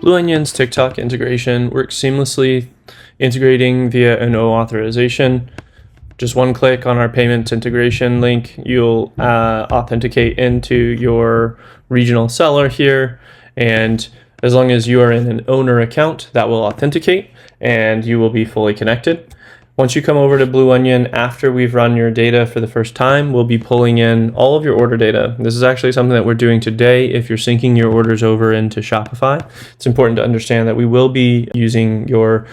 Blue Onion's TikTok integration works seamlessly, integrating via an O authorization. Just one click on our payments integration link, you'll authenticate into your regional seller here, and as long as you are in an owner account, that will authenticate and you will be fully connected. Once you come over to Blue Onion, after we've run your data for the first time, we'll be pulling in all of your order data. This is actually something that we're doing today if you're syncing your orders over into Shopify. It's important to understand that we will be using your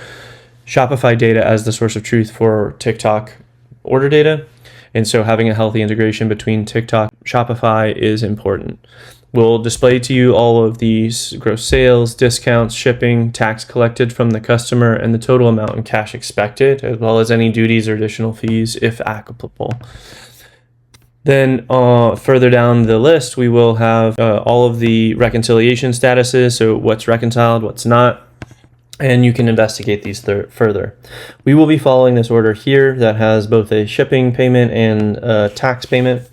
Shopify data as the source of truth for TikTok order data. And so having a healthy integration between TikTok and Shopify is important. We'll display to you all of these gross sales, discounts, shipping, tax collected from the customer, and the total amount in cash expected, as well as any duties or additional fees if applicable. Then further down the list, we will have all of the reconciliation statuses, so what's reconciled, what's not, and you can investigate these further. We will be following this order here that has both a shipping payment and a tax payment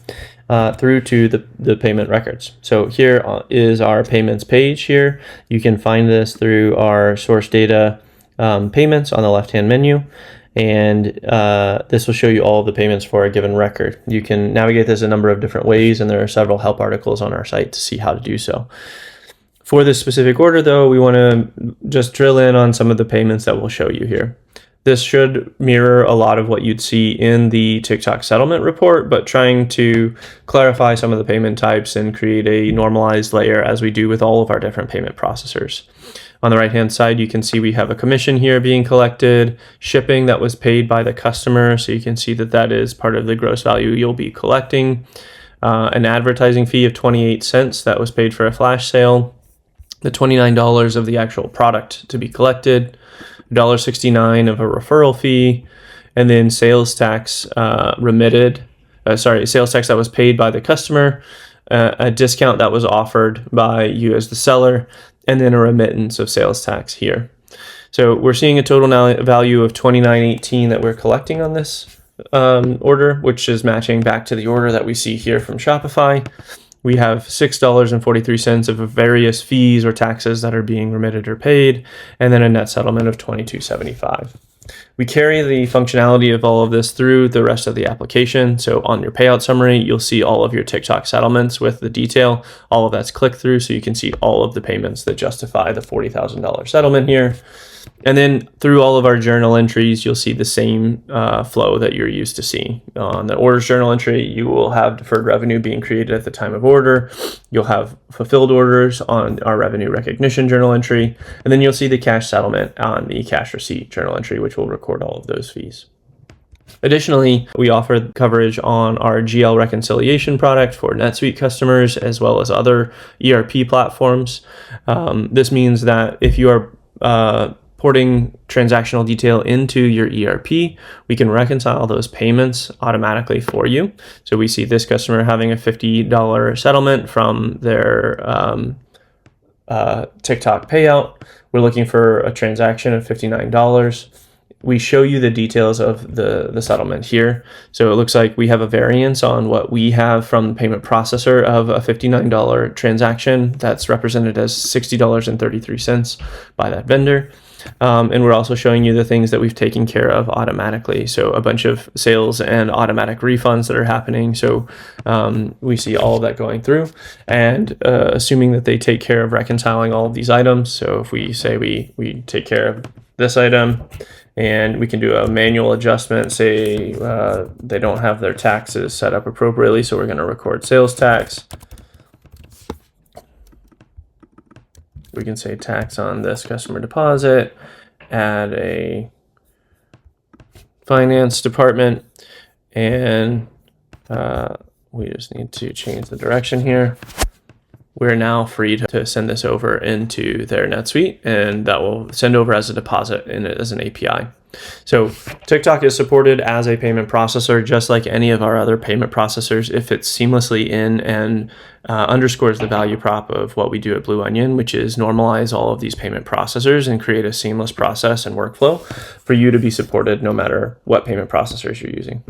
through to the payment records. So here is our payments page here. You can find this through our source data payments on the left-hand menu. And this will show you all of the payments for a given record. You can navigate this a number of different ways, and there are several help articles on our site to see how to do so. For this specific order, though, we want to just drill in on some of the payments that we'll show you here. This should mirror a lot of what you'd see in the TikTok settlement report, but trying to clarify some of the payment types and create a normalized layer as we do with all of our different payment processors. On the right-hand side, you can see we have a commission here being collected, shipping that was paid by the customer, so you can see that that is part of the gross value you'll be collecting, an advertising fee of 28 cents that was paid for a flash sale, the $29 of the actual product to be collected, $1.69 of a referral fee, and then sales tax sales tax that was paid by the customer, a discount that was offered by you as the seller, and then a remittance of sales tax here. So we're seeing a total value of $29.18 that we're collecting on this order, which is matching back to the order that we see here from Shopify. We have $6.43 of various fees or taxes that are being remitted or paid, and then a net settlement of $22.75. We carry the functionality of all of this through the rest of the application. So on your payout summary, you'll see all of your TikTok settlements with the detail. All of that's clicked through, so you can see all of the payments that justify the $40,000 settlement here. And then through all of our journal entries, you'll see the same flow that you're used to seeing. On the orders journal entry, you will have deferred revenue being created at the time of order. You'll have fulfilled orders on our revenue recognition journal entry. And then you'll see the cash settlement on the cash receipt journal entry, which will record all of those fees. Additionally, we offer coverage on our GL reconciliation product for NetSuite customers, as well as other ERP platforms. This means that if you are porting transactional detail into your ERP, we can reconcile those payments automatically for you. So we see this customer having a $50 settlement from their TikTok payout. We're looking for a transaction of $59. We show you the details of the settlement here. So it looks like we have a variance on what we have from the payment processor of a $59 transaction that's represented as $60.33 by that vendor. And we're also showing you the things that we've taken care of automatically. So a bunch of sales and automatic refunds that are happening. So we see all of that going through, and assuming that they take care of reconciling all of these items. So if we say we take care of this item, and we can do a manual adjustment, say they don't have their taxes set up appropriately, so we're going to record sales tax. We can say tax on this customer deposit, add a finance department, and we just need to change the direction here. We're now free to send this over into their NetSuite, and that will send over as a deposit and as an API. So TikTok is supported as a payment processor, just like any of our other payment processors, if it's seamlessly in and underscores the value prop of what we do at Blue Onion, which is normalize all of these payment processors and create a seamless process and workflow for you to be supported no matter what payment processors you're using.